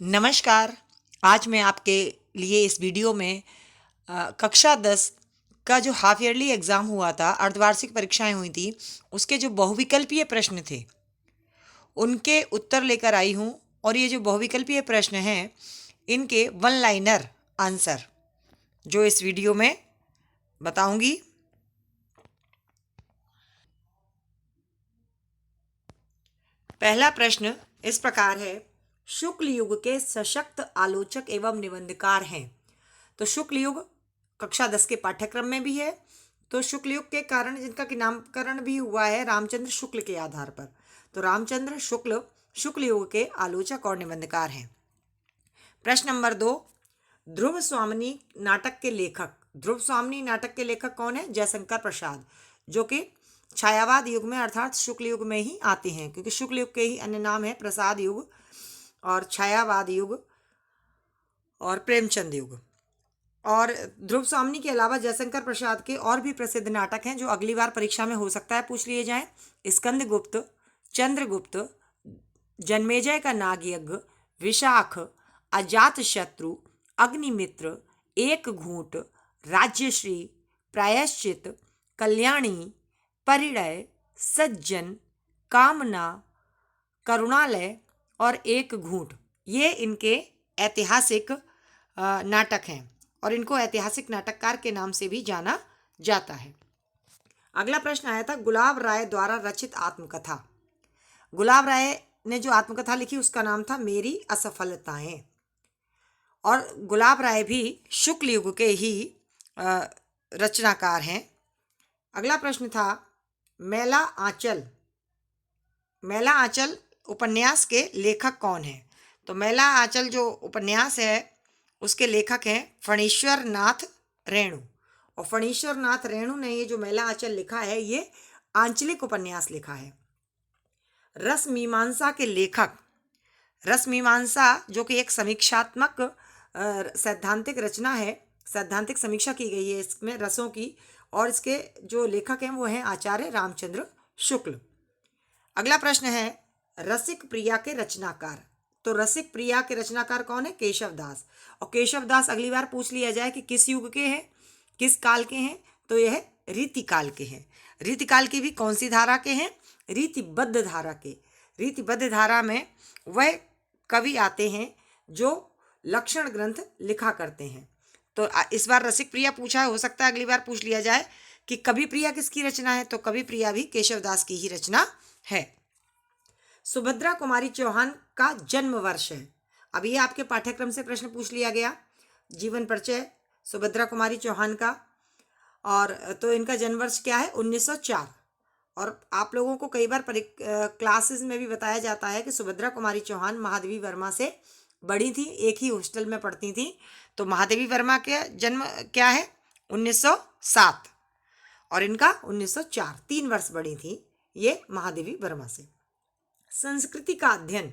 नमस्कार। आज मैं आपके लिए इस वीडियो में कक्षा 10 का जो हाफ ईयरली एग्ज़ाम हुआ था, अर्धवार्षिक परीक्षाएं हुई थी, उसके जो बहुविकल्पीय प्रश्न थे उनके उत्तर लेकर आई हूँ। और ये जो बहुविकल्पीय प्रश्न हैं इनके वन लाइनर आंसर जो इस वीडियो में बताऊंगी। पहला प्रश्न इस प्रकार है, शुक्ल युग के सशक्त आलोचक एवं निबंधकार हैं। तो शुक्ल युग कक्षा 10 के पाठ्यक्रम में भी है। तो शुक्ल युग के कारण जिनका कि नामकरण भी हुआ है रामचंद्र शुक्ल के आधार पर। तो रामचंद्र शुक्ल शुक्ल युग के आलोचक और निबंधकार हैं। प्रश्न नंबर 2, ध्रुव स्वामिनी नाटक के लेखक। ध्रुव स्वामिनी नाटक के लेखक कौन है? जयशंकर प्रसाद, जो कि छायावाद युग में अर्थात शुक्ल युग में ही आते हैं, क्योंकि शुक्ल युग के ही अन्य नाम है प्रसाद युग और छायावाद युग और प्रेमचंद युग। और ध्रुव स्वामिनी के अलावा जयशंकर प्रसाद के और भी प्रसिद्ध नाटक हैं जो अगली बार परीक्षा में हो सकता है पूछ लिए जाएं। स्कंदगुप्त, चंद्रगुप्त, जन्मेजय का नागयज्ञ, विशाख, अजातशत्रु, अग्निमित्र, एक घूंट, राज्यश्री, प्रायश्चित, कल्याणी, परिणय, सज्जन, कामना, करुणालय और एक घूंट, ये इनके ऐतिहासिक नाटक हैं और इनको ऐतिहासिक नाटककार के नाम से भी जाना जाता है। अगला प्रश्न आया था, गुलाब राय द्वारा रचित आत्मकथा। गुलाब राय ने जो आत्मकथा लिखी उसका नाम था मेरी असफलताएं। और गुलाब राय भी शुक्ल युग के ही रचनाकार हैं। अगला प्रश्न था, मैला आंचल। मैला आंचल उपन्यास के लेखक कौन है? तो मैला आंचल जो उपन्यास है उसके लेखक हैं फणीश्वर नाथ रेणु। और फणीश्वर नाथ रेणु ने ये जो मैला आंचल लिखा है ये आंचलिक उपन्यास लिखा है। रस मीमांसा के लेखक, रस मीमांसा जो कि एक समीक्षात्मक सैद्धांतिक रचना है, सैद्धांतिक समीक्षा की गई है इसमें रसों की, और इसके जो लेखक हैं वो हैं आचार्य रामचंद्र शुक्ल। अगला प्रश्न है, रसिक प्रिया के रचनाकार। तो रसिक प्रिया के रचनाकार कौन है? केशव दास। और केशव दास अगली बार पूछ लिया जाए कि किस युग के हैं, किस काल के हैं, तो यह रीतिकाल के हैं। रीतिकाल के भी कौन सी धारा के हैं? रीतिबद्ध धारा के। रीतिबद्ध धारा में वह कवि आते हैं जो लक्षण ग्रंथ लिखा करते हैं। तो इस बार रसिक प्रिया पूछा है, हो सकता है अगली बार पूछ लिया जाए कि कवि प्रिया किसकी रचना है, तो कवि प्रिया भी केशव दास की ही रचना है। सुभद्रा कुमारी चौहान का जन्म वर्ष है। अब ये आपके पाठ्यक्रम से प्रश्न पूछ लिया गया, जीवन परिचय सुभद्रा कुमारी चौहान का। और तो इनका जन्म वर्ष क्या है? 1904। और आप लोगों को कई बार क्लासेस में भी बताया जाता है कि सुभद्रा कुमारी चौहान महादेवी वर्मा से बड़ी थी, एक ही हॉस्टल में पढ़ती थी। तो महादेवी वर्मा के जन्म क्या है? 1907 और इनका 1904, 3 वर्ष बड़ी थी ये महादेवी वर्मा से। संस्कृति का अध्ययन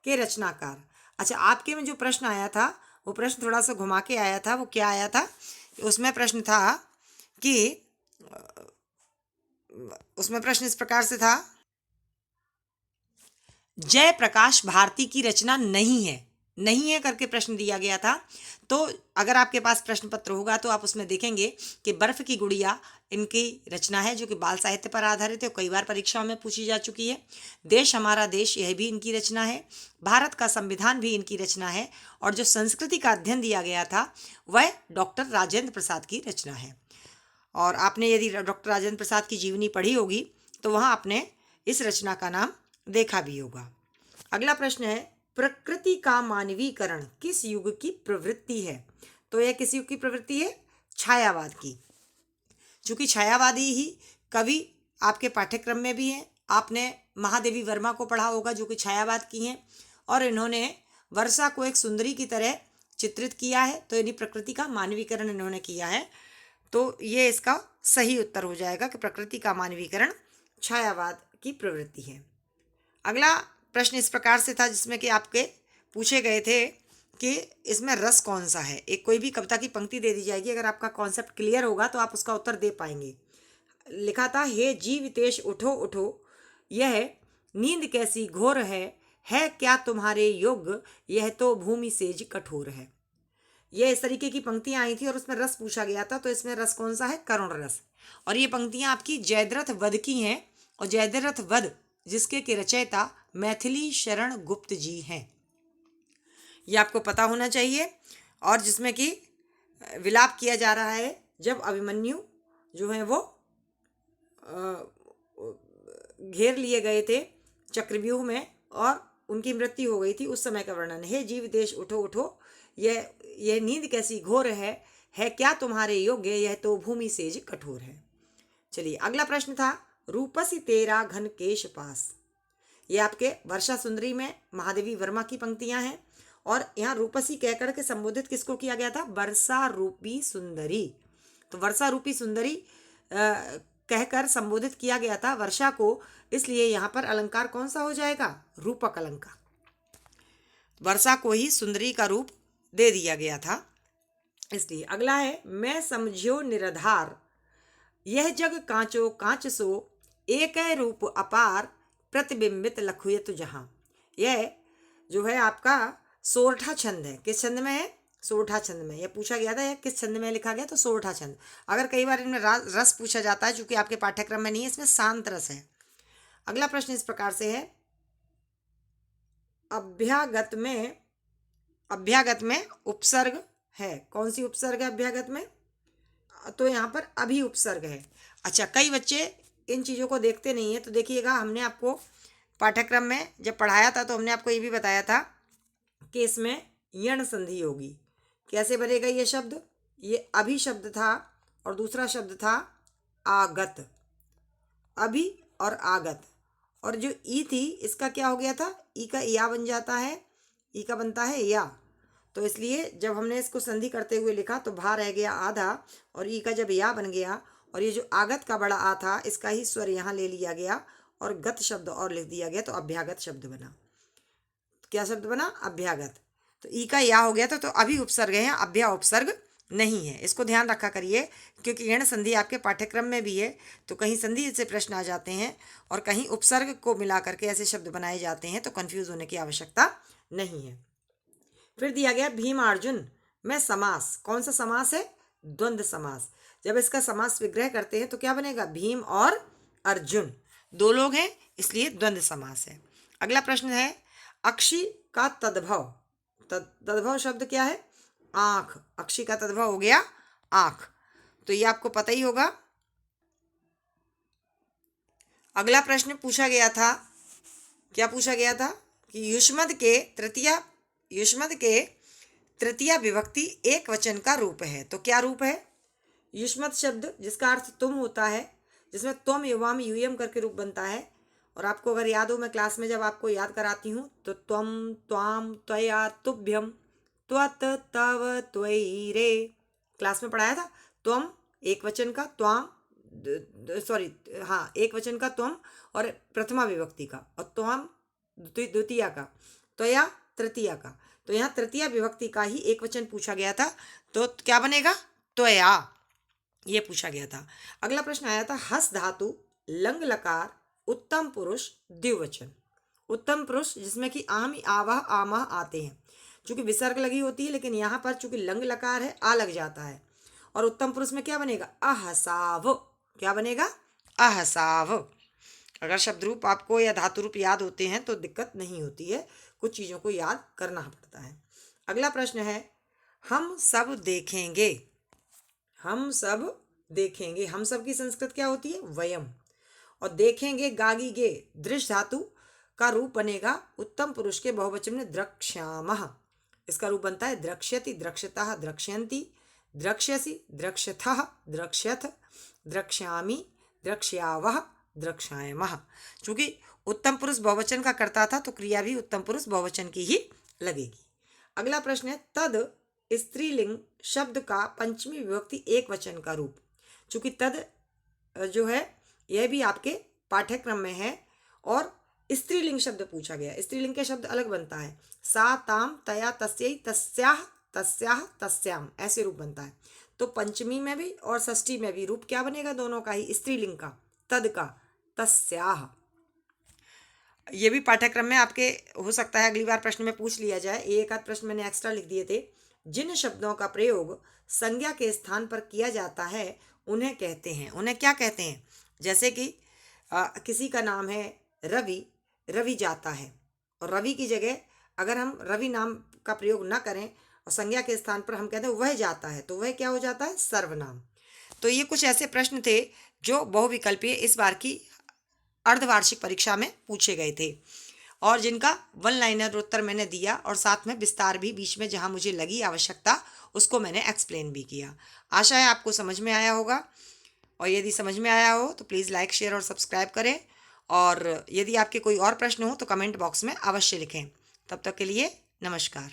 के रचनाकार। अच्छा, आपके में जो प्रश्न आया था वो प्रश्न थोड़ा सा घुमा के आया था। वो क्या आया था? उसमें प्रश्न था कि उसमें प्रश्न इस प्रकार से था, जयप्रकाश भारती की रचना नहीं है, नहीं है करके प्रश्न दिया गया था। तो अगर आपके पास प्रश्न पत्र होगा तो आप उसमें देखेंगे कि बर्फ की गुड़िया इनकी रचना है जो कि बाल साहित्य पर आधारित है, कई बार परीक्षाओं में पूछी जा चुकी है। देश हमारा देश, यह भी इनकी रचना है। भारत का संविधान भी इनकी रचना है। और जो संस्कृति का अध्ययन दिया गया था वह डॉक्टर राजेंद्र प्रसाद की रचना है। और आपने यदि डॉक्टर राजेंद्र प्रसाद की जीवनी पढ़ी होगी तो वहाँ आपने इस रचना का नाम देखा भी होगा। अगला प्रश्न है, प्रकृति का मानवीकरण किस युग की प्रवृत्ति है? तो यह किस युग की प्रवृत्ति है? छायावाद की। चूंकि छायावादी ही कवि आपके पाठ्यक्रम में भी हैं, आपने महादेवी वर्मा को पढ़ा होगा जो कि छायावाद की हैं, और इन्होंने वर्षा को एक सुंदरी की तरह चित्रित किया है। तो यानी प्रकृति का मानवीकरण इन्होंने किया है। तो ये इसका सही उत्तर हो जाएगा कि प्रकृति का मानवीकरण छायावाद की प्रवृत्ति है। अगला प्रश्न इस प्रकार से था जिसमें कि आपके पूछे गए थे कि इसमें रस कौन सा है। एक कोई भी कविता की पंक्ति दे दी जाएगी, अगर आपका कॉन्सेप्ट क्लियर होगा तो आप उसका उत्तर दे पाएंगे। लिखा था, हे जीवितेश उठो उठो, यह नींद कैसी घोर है है क्या तुम्हारे योग्य, यह तो भूमि सेज कठोर है। ये इस तरीके की पंक्तियां आई थी और उसमें रस पूछा गया था, तो इसमें रस कौन सा है? करुण रस। और ये पंक्तियां आपकी जयद्रथ वध की हैं, और जयद्रथ वध जिसके के रचयिता मैथिली शरण गुप्त जी हैं, ये आपको पता होना चाहिए। और जिसमें कि विलाप किया जा रहा है जब अभिमन्यु जो है वो घेर लिए गए थे चक्रव्यूह में और उनकी मृत्यु हो गई थी, उस समय का वर्णन। हे जीव देश उठो उठो, यह नींद कैसी घोर है क्या तुम्हारे योग्य, यह तो भूमि सेज कठोर है। चलिए अगला प्रश्न था, रूपसी तेरा घन केश पास। ये आपके वर्षा सुंदरी में महादेवी वर्मा की पंक्तियां हैं, और यहाँ रूपसी कहकर के संबोधित किसको किया गया था? वर्षा रूपी सुंदरी। तो वर्षा रूपी सुंदरी कहकर संबोधित किया गया था वर्षा को, इसलिए यहाँ पर अलंकार कौन सा हो जाएगा? रूपक अलंकार। वर्षा को ही सुंदरी का रूप दे दिया गया था, इसलिए। अगला है, मैं समझियो निराधार, यह जग कांचो कांच सो, एक रूप अपार, प्रतिबिंबित लखुयत जहां। यह जो है आपका सोरठा छंद है। किस छंद में है? सोरठा छंद में। यह पूछा गया था यह किस छंद में लिखा गया? तो सोरठा छंद। अगर कई बार इनमें रस पूछा जाता है, चूंकि आपके पाठ्यक्रम में नहीं है, इसमें शांत रस है। अगला प्रश्न इस प्रकार से है, अभ्यागत में उपसर्ग है। कौन सी उपसर्ग है अभ्यागत में? तो यहाँ पर अभी उपसर्ग है। अच्छा, कई बच्चे इन चीज़ों को देखते नहीं है, तो देखिएगा, हमने आपको पाठ्यक्रम में जब पढ़ाया था तो हमने आपको ये भी बताया था कि इसमें यण संधि होगी। कैसे बनेगा ये शब्द? ये अभी शब्द था और दूसरा शब्द था आगत। अभी और आगत, और जो ई थी इसका क्या हो गया था? ई का या बन जाता है, ई का बनता है या। तो इसलिए जब हमने इसको संधि करते हुए लिखा तो भा रह गया आधा, और ई का जब या बन गया, और ये जो आगत का बड़ा आ था इसका ही स्वर यहाँ ले लिया गया और गत शब्द और लिख दिया गया, तो अभ्यागत शब्द बना। क्या शब्द बना? अभ्यागत। तो ई का या हो गया था, तो अभी उपसर्ग है, अभ्या उपसर्ग नहीं है। इसको ध्यान रखा करिए, क्योंकि यण संधि आपके पाठ्यक्रम में भी है, तो कहीं संधि से प्रश्न आ जाते हैं और कहीं उपसर्ग को मिला करके ऐसे शब्द बनाए जाते हैं, तो कंफ्यूज होने की आवश्यकता नहीं है। फिर दिया गया भीमार्जुन में समास। कौन सा समास है? द्वंद्व समास। जब इसका समास विग्रह करते हैं तो क्या बनेगा? भीम और अर्जुन, दो लोग हैं, इसलिए द्वंद्व समास है। अगला प्रश्न है, अक्षी का तद्भव। तद्भव शब्द क्या है? आंख। अक्षी का तद्भव हो गया आंख, तो ये आपको पता ही होगा। अगला प्रश्न पूछा गया था, क्या पूछा गया था? कि युष्मद के तृतीया विभक्ति एक वचन का रूप है। तो क्या रूप है? युष्मद शब्द जिसका अर्थ तुम होता है, जिसमें त्वम युवाम यूयम करके रूप बनता है। और आपको अगर याद हो, मैं क्लास में जब आपको याद कराती हूँ तो त्वम, त्वाम, त्वया, तुभ्यम, त्वत, तव, त्वयि, रे, क्लास में पढ़ाया था। त्वम एक वचन का, त्वाम एक वचन का त्वम और प्रथमा विभक्ति का, और त्वाम द्वितीया का, त्वया तृतीया का। तो यहाँ तृतीया विभक्ति का ही एक वचन पूछा गया था, तो क्या बनेगा? त्वया, ये पूछा गया था। अगला प्रश्न आया था, हस धातु लंग लकार उत्तम पुरुष द्विवचन। उत्तम पुरुष जिसमें कि आम, आवाह, आमह आते हैं, चूंकि विसर्ग लगी होती है, लेकिन यहाँ पर चूंकि लंग लकार है, आ लग जाता है। और उत्तम पुरुष में क्या बनेगा? अहसाव। क्या बनेगा? अहसाव। अगर शब्द रूप आपको या धातु रूप याद होते हैं तो दिक्कत नहीं होती है, कुछ चीज़ों को याद करना पड़ता है। अगला प्रश्न है, हम सब देखेंगे। हम सब देखेंगे, हम सब की संस्कृत क्या होती है? वयम। और देखेंगे, गागी गे, दृश्य धातु का रूप बनेगा उत्तम पुरुष के बहुवचन में द्रक्ष्यामः। इसका रूप बनता है द्रक्ष्यति, द्रक्ष्यतः, द्रक्ष्यन्ति, द्रक्ष्यसि, द्रक्ष्यथः, द्रक्ष्यथ, द्रक्ष्यामि, द्रक्ष्यावः, द्रक्ष्यामः। चूंकि उत्तम पुरुष बहुवचन का करता था, तो क्रिया भी उत्तम पुरुष बहुवचन की ही लगेगी। अगला प्रश्न है, तद स्त्रीलिंग शब्द का पंचमी विभक्ति एक वचन का रूप। चूंकि तद जो है यह भी आपके पाठ्यक्रम में है, और स्त्रीलिंग शब्द पूछा गया। स्त्रीलिंग के शब्द अलग बनता है, सा, ताम, तया, तस्यै, तस्याह, तस्याह, तस्याम, ऐसे रूप बनता है। तो पंचमी में भी और षष्ठी में भी रूप क्या बनेगा? दोनों का ही, स्त्रीलिंग का, तद का, तस्याह। ये भी पाठ्यक्रम में आपके हो सकता है अगली बार प्रश्न में पूछ लिया जाए। एक आध प्रश्न मैंने एक्स्ट्रा लिख दिए थे। जिन शब्दों का प्रयोग संज्ञा के स्थान पर किया जाता है उन्हें कहते हैं। उन्हें क्या कहते हैं? जैसे कि किसी का नाम है रवि, रवि जाता है, और रवि की जगह अगर हम रवि नाम का प्रयोग ना करें और संज्ञा के स्थान पर हम कहते हैं वह जाता है, तो वह क्या हो जाता है? सर्वनाम। तो ये कुछ ऐसे प्रश्न थे जो बहुविकल्पीय इस बार की अर्धवार्षिक परीक्षा में पूछे गए थे, और जिनका वन लाइनर उत्तर मैंने दिया, और साथ में विस्तार भी बीच में जहां मुझे लगी आवश्यकता उसको मैंने एक्सप्लेन भी किया। आशा है आपको समझ में आया होगा, और यदि समझ में आया हो तो प्लीज़ लाइक, शेयर और सब्सक्राइब करें, और यदि आपके कोई और प्रश्न हो तो कमेंट बॉक्स में अवश्य लिखें। तब तक के लिए नमस्कार।